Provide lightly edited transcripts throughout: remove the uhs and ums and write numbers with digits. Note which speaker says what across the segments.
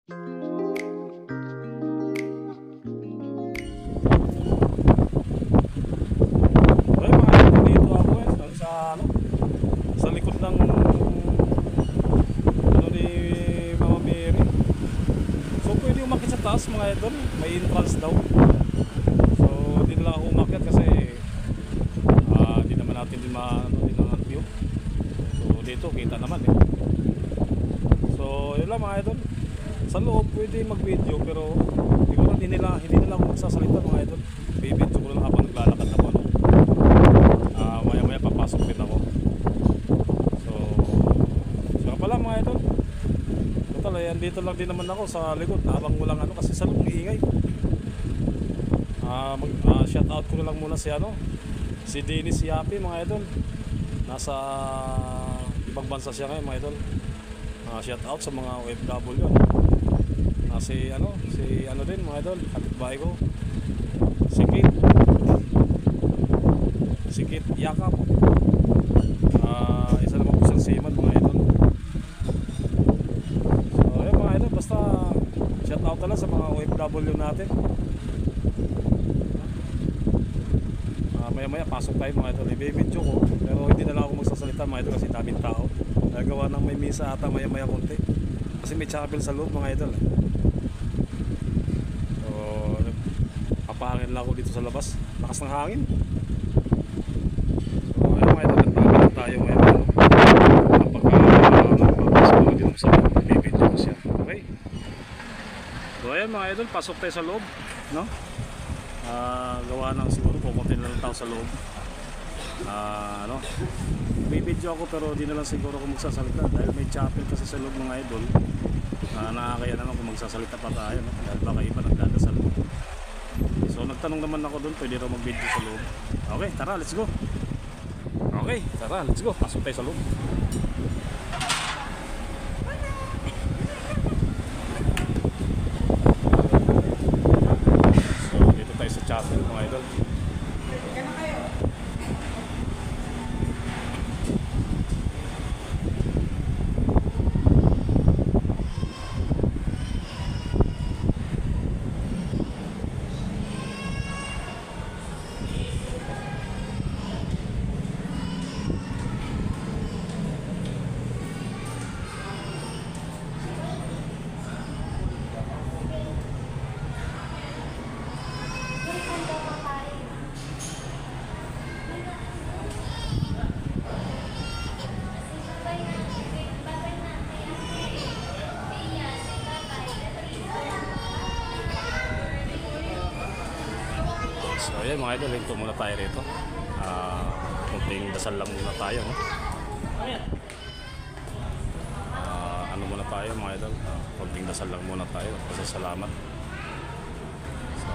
Speaker 1: Okay mga idol, dito ako sa sa likod ng ni Mama Mary. So pwede umakyat sa taas mga idol, may entrance daw. So hindi na lang ako umakyat kasi hindi naman natin din din ang view. So dito kita naman So yun lang mga idol. Sa loob pwede mag-video pero siguro hindi nila ako magsasalita mga idol. Bibidyo ko lang habang naglalakad ako. Maya maya papasok din ako. So pala mga idol. Total ayan, dito lang din naman ako sa likod habang walang kasi sa loob iingay. Shout out ko na lang muna si Dennis Yapi mga idol. Nasa ibang bansa siya ngayon mga idol. Shout out sa mga OFW. Si din mga idol, kapitbahay ko. Sikit Yakap. Isa naman po siyang seaman mga idol. So ayun mga idol, basta shout out na lang sa mga OFW natin. Maya maya pasok tayo mga idol, i-video ko pero hindi na lang ako magsasalita mga idol kasi daming tao. Nagawa ng may misa ata maya maya konti kasi may chapel sa loob mga idol. So papahangin lang ako dito sa labas, lakas ng hangin. So ayun mga idol, nagpapalap tayo maya maya napapasok ko dito sa loob, i-video ko siya. Okay, so ayun mga idol, pasok tayo sa loob, no? Gawa ng siguro pupunti na lang tao sa loob. May video ako pero di na lang siguro ako magsasalita dahil may chapel kasi sa loob mga idol. Nakakaya naman kung magsasalita pa tayo, no? Dahil baka iba nagdadasal. So nagtanong naman ako doon, pwede raw mag-video sa loob. Okay, tara, let's go. Okay, tara, let's go. Pasok tayo sa loob. Chapel mga idol. So ayan mga idol, hinto muna tayo rito. Kunting dasal lang muna tayo, no? Muna tayo mga idol, kunting dasal lang muna tayo. Pasasalamat. So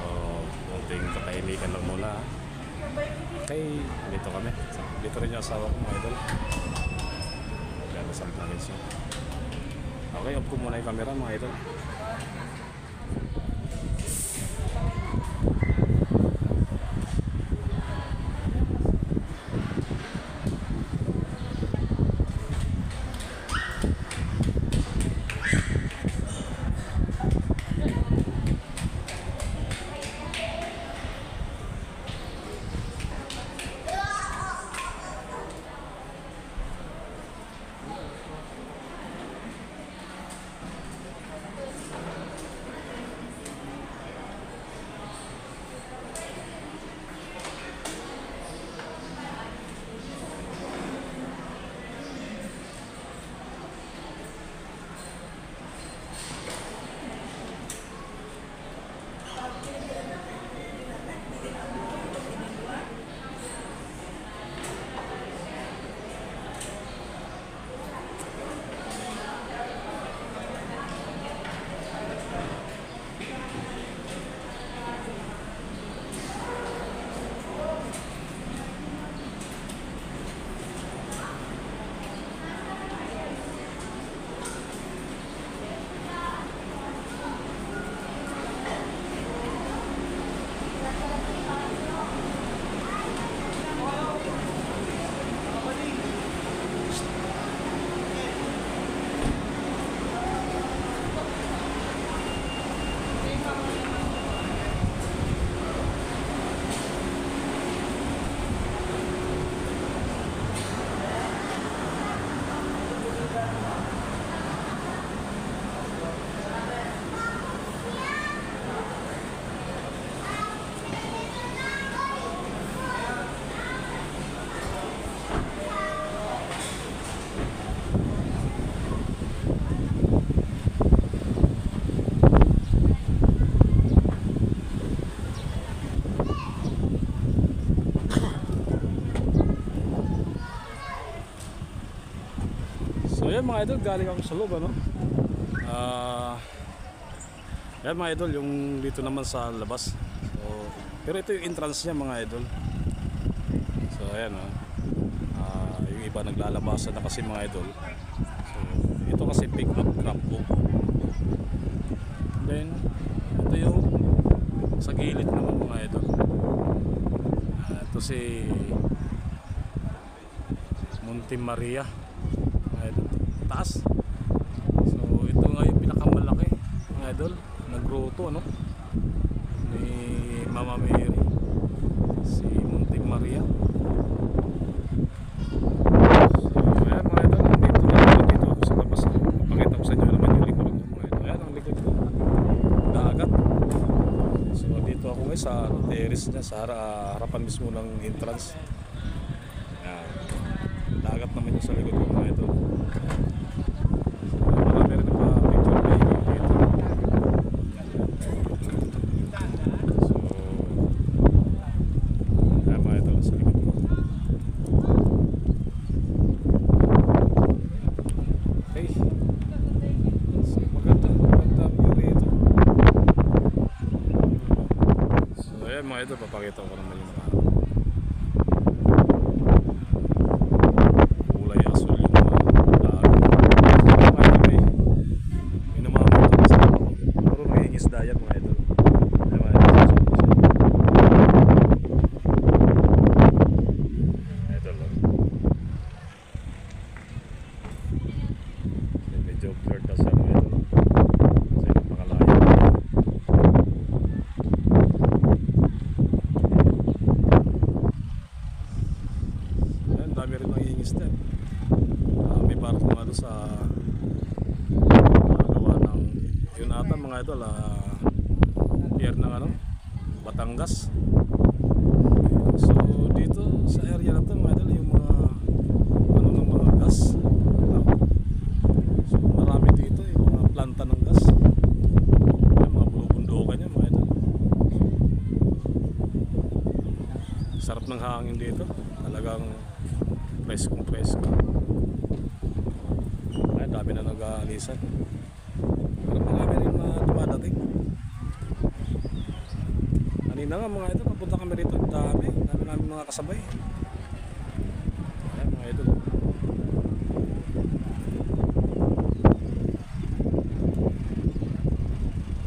Speaker 1: kunting katahimikan lang muna. Okay, dito kami. Dito rin yung asawa ko mga idol. Kaya dasal namin siya. Okay, off ko muna yung camera mga idol. Ayan mga idol, galing ako sa loob ano. Ayan mga idol, yung dito naman sa labas. So, pero ito yung entrance niya mga idol. So ayan yung iba naglalabasan na kasi mga idol. So ito kasi pick up drop book. Then ito yung sa gilid naman mga idol. Ito si Monte Maria mga idol, taas. So ito nga yung pinakamalaki mga idol, naggroto ano ni Mama Mary, si Monte Maria. So ayan mga idol, dito ako sa labas. Pakita ko sa inyo naman yung likuran ko mga idol. Ayan ang likod ko, dagat. So dito ako ngayon sa terrace niya, sa harapan mismo ng entrance. Ayan, dagat naman yung sa likod ko mga idol. Marami rin pa picture dito. So ayan mga idol, sa likod ko. Okay, so maganda view rito. So ayan mga idol, papakita ko naman yung mga kulay asul yung dagat. May namamato kasi puro nangingisda yan mga idol. Ayan mga idol, idol lang. Medyo blurred kasi mga idol kasi napakalayo. Ayan, dami rin nangingisda. May barko nga doon sa gawa ng yun ata mga idol, pier ng ano, Batangas. So dito sa area na to mga idol, yung mga ano ng mga gas. So marami dito yung mga planta ng gas. Yung mga bulubundukan yan mga idol. Sarap ng hangin dito, talagang preskong presko. Ay, dami na nag-aalisan. Pero marami rin dumadating. Kanina nga mga idol, papunta kami rito, dami namin mga kasabay. Ayan mga idol.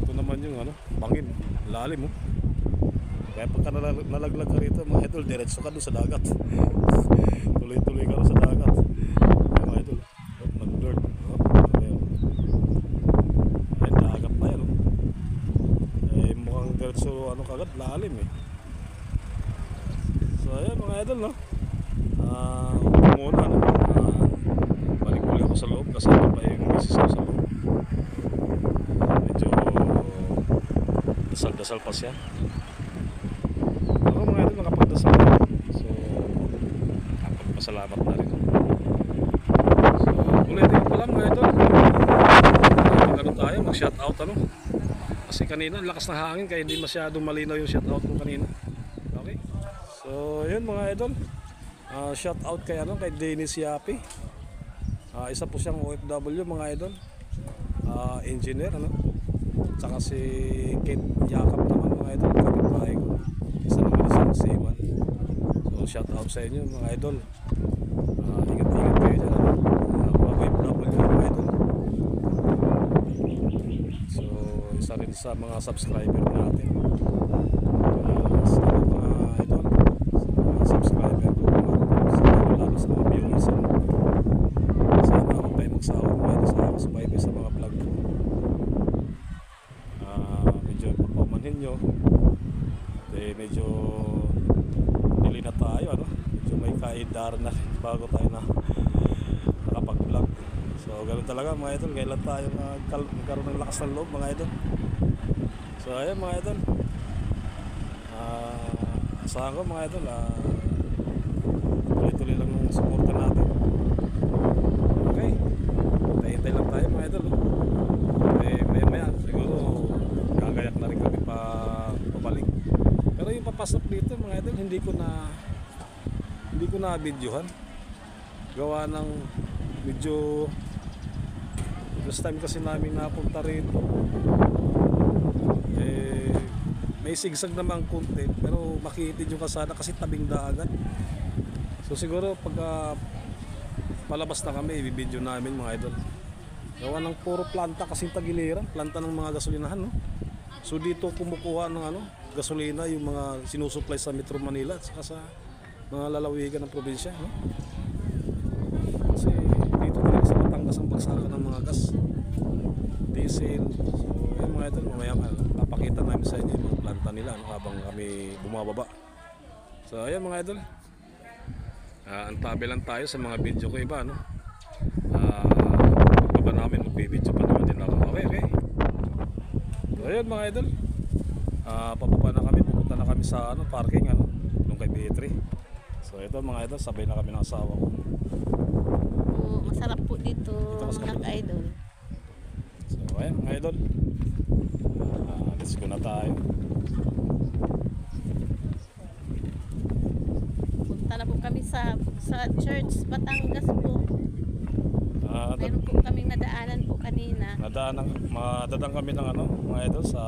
Speaker 1: Ito naman yung ano, bangin, lalim Kaya pagka nalaglag ka rito mga idol, diretso ka doon sa dagat. Tuloy-tuloy ka sa dagat. Ayan mga idol, nag-blurred. Ayan, dagat pa yan mukhang diretso ano kagad, lalim So ayan mga idol muna balik uli ako sa loob, kasama pa yung misis ko sa loob. Medyo dasal-dasal pa siya. Ako mga idol, nakapagdasal na. So nakapagpasalamat na rin. So ulitin ko lang mga idol, tayo mag-shoutout kasi kanina lakas na hangin kaya hindi masyadong malinaw yung shoutout ko kanina. Okay, so yun mga idol, shoutout kay kay Dennis Yapi. Isa po siyang OFW mga idol, engineer tsaka si Kate Yakap naman mga idol, kapitbahay ko, isa naman isang seaman. So shoutout sa inyo mga idol, ingat-ingat kayo dyan OFW mga idol. So isa rin sa mga subscriber natin, sa mga idol, sa mga subscriber ko, lalo sa mga viewers. Sana ako tayo magsawa mga idol sa subscriber sa mga vlog ko. Medyo pagpaumanhin nyo, medyo dili na tayo medyo may kaindaran na bago tayo na nakapag-vlog. So ganoon talaga mga idol, kailan tayo magkaroon ng lakas ng loob mga idol. So ayan mga idol, asahan ko mga idol, tuloy-tuloy lang ng suporta natin. Okay, hintay lang tayo mga idol. Maya siguro gagayak na rin kami pabalik. Pero yung papasok dito mga idol, hindi ko na videohan, gawa ng medyo First time kasi namin napunta rito. May sigsag naman konti pero makitid yung kasada kasi tabing dagat. So siguro pagka palabas na kami, i-video namin mga idol. Gawa ng puro planta kasing tagiliran, planta ng mga gasolinahan, no? So dito kumukuha ng gasolina yung mga sinusupply sa Metro Manila at saka sa mga lalawigan ng probinsya, no? Kasi dito talaga sa Batangas ang bagsakan ng mga gas, diesel. So yun mga idol, mamaya papakita namin sa inyo yung mga planta nila, no, habang kami bumababa. So ayan mga idol, antabi lang tayo sa mga video ko iba, no? Pagbaba namin, magbibideo pa naman din ako. Okay. So ayun mga idol, pababa na kami, pupunta na kami sa parking, nung kay B3. So ito mga idol, sabay na kami ng asawa ko.
Speaker 2: Masarap po dito mga ka-idol.
Speaker 1: So ayan mga idol, let's go na tayo.
Speaker 2: Punta na po kami sa church Batangas po. Meron po kaming nadaanan po kanina.
Speaker 1: Madadang kami ng mga idol sa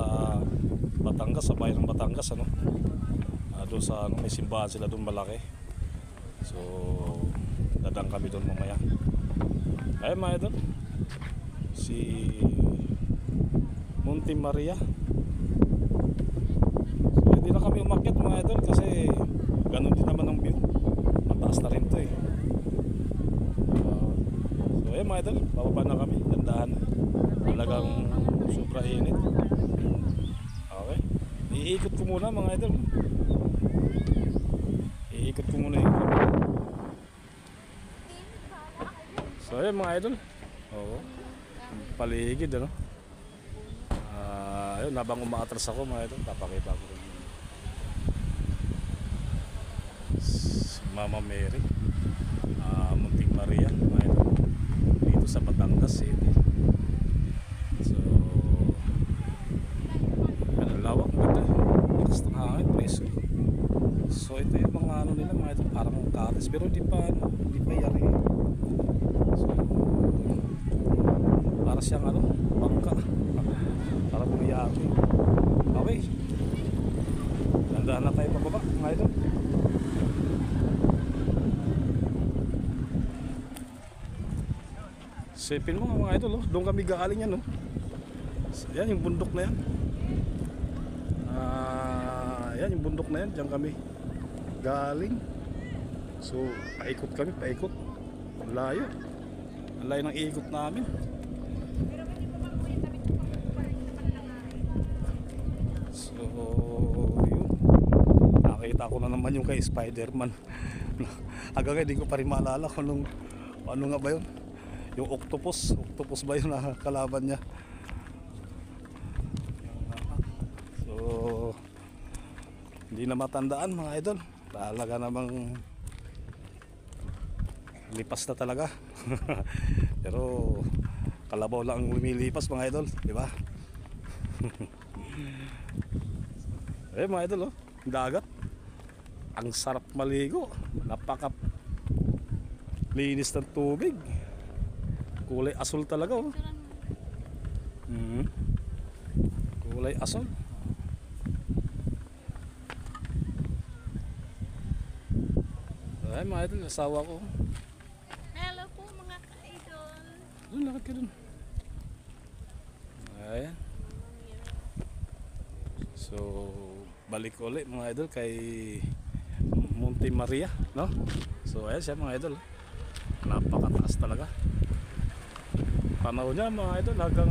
Speaker 1: Batangas, sa bayan ng Batangas, doon sa may simbahan sila doon malaki. So dadang kami doon mamaya. Ayun mga idol, si Monte Maria. So hindi na kami umakyat mga idol kasi ganun din naman ang view, mataas na rin to eh. So ayun mga idol, bababa na kami, dandahan. Talagang super init. Okay, iikot ko muna mga idol. Iikot ko muna yung camera. So ayun mga idol, paligid ayun, habang umaatras ako mga idol, papakita ko rin si Mama Mary, Monte Maria mga idol, dito sa Batangas City. So ang lawak, ganda, lakas ng hangin, preso. So ito yung mga nila mga idol, parang kates pero hindi pa yari. So para siyang bangka, parang bumiyagi. Okay, dandahan na tayo pababa mga idol. Sipin mo mga idol, doon kami galing yan, yan yung bundok na yan. Yan yung bundok na yan, diyan kami galing. So paikot kami, paikot. Ang layo ng iikot namin. So yun, nakita ko na naman yung kay Spider-Man. Hanggang hindi ko pa rin maalala kung ano nga ba yun, yung octopus ba yun na kalaban niya. So hindi na matandaan mga idol, talaga namang lipas na talaga. Pero kalabaw lang ang lumilipas mga idol, di ba? Mga idol, dagat, ang sarap maligo, napaka linis ng tubig, kulay asul talaga, kulay asul. Ay mga idol, asawa ko.
Speaker 2: Hello po mga ka-idol.
Speaker 1: Doon, lakad ka doon. Ayan. So balik ulit mga idol kay Monte Maria, no? So ayan siya mga idol, napakataas talaga. Panaw niya mga idol hanggang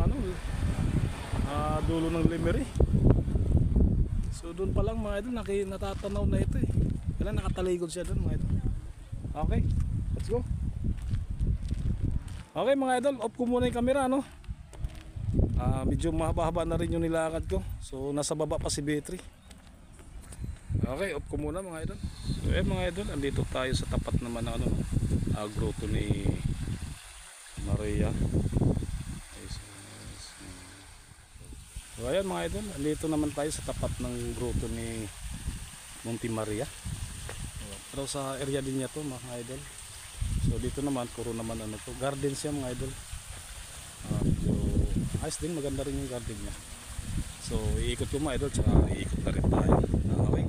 Speaker 1: dulo ng Limery. So doon pa lang mga idol, natatanaw na ito eh. Kailan nakataligod siya doon mga idol. Okay, let's go. Okay mga idol, off ko muna yung camera, medyo mahaba na rin yung nilakad ko. So nasa baba pa si B3. Okay, off ko muna mga idol. So mga idol, andito tayo sa tapat naman ng grotto ni Maria. So ayan mga idol, andito naman tayo sa tapat ng grotto ni Monte Maria. Pero sa area din niya to mga idol. So dito naman, puro naman to, garden siya mga idol. ayos din, maganda rin yung garden niya. So iikot ko mga idol, tsaka iikot na rin tayo. Okay.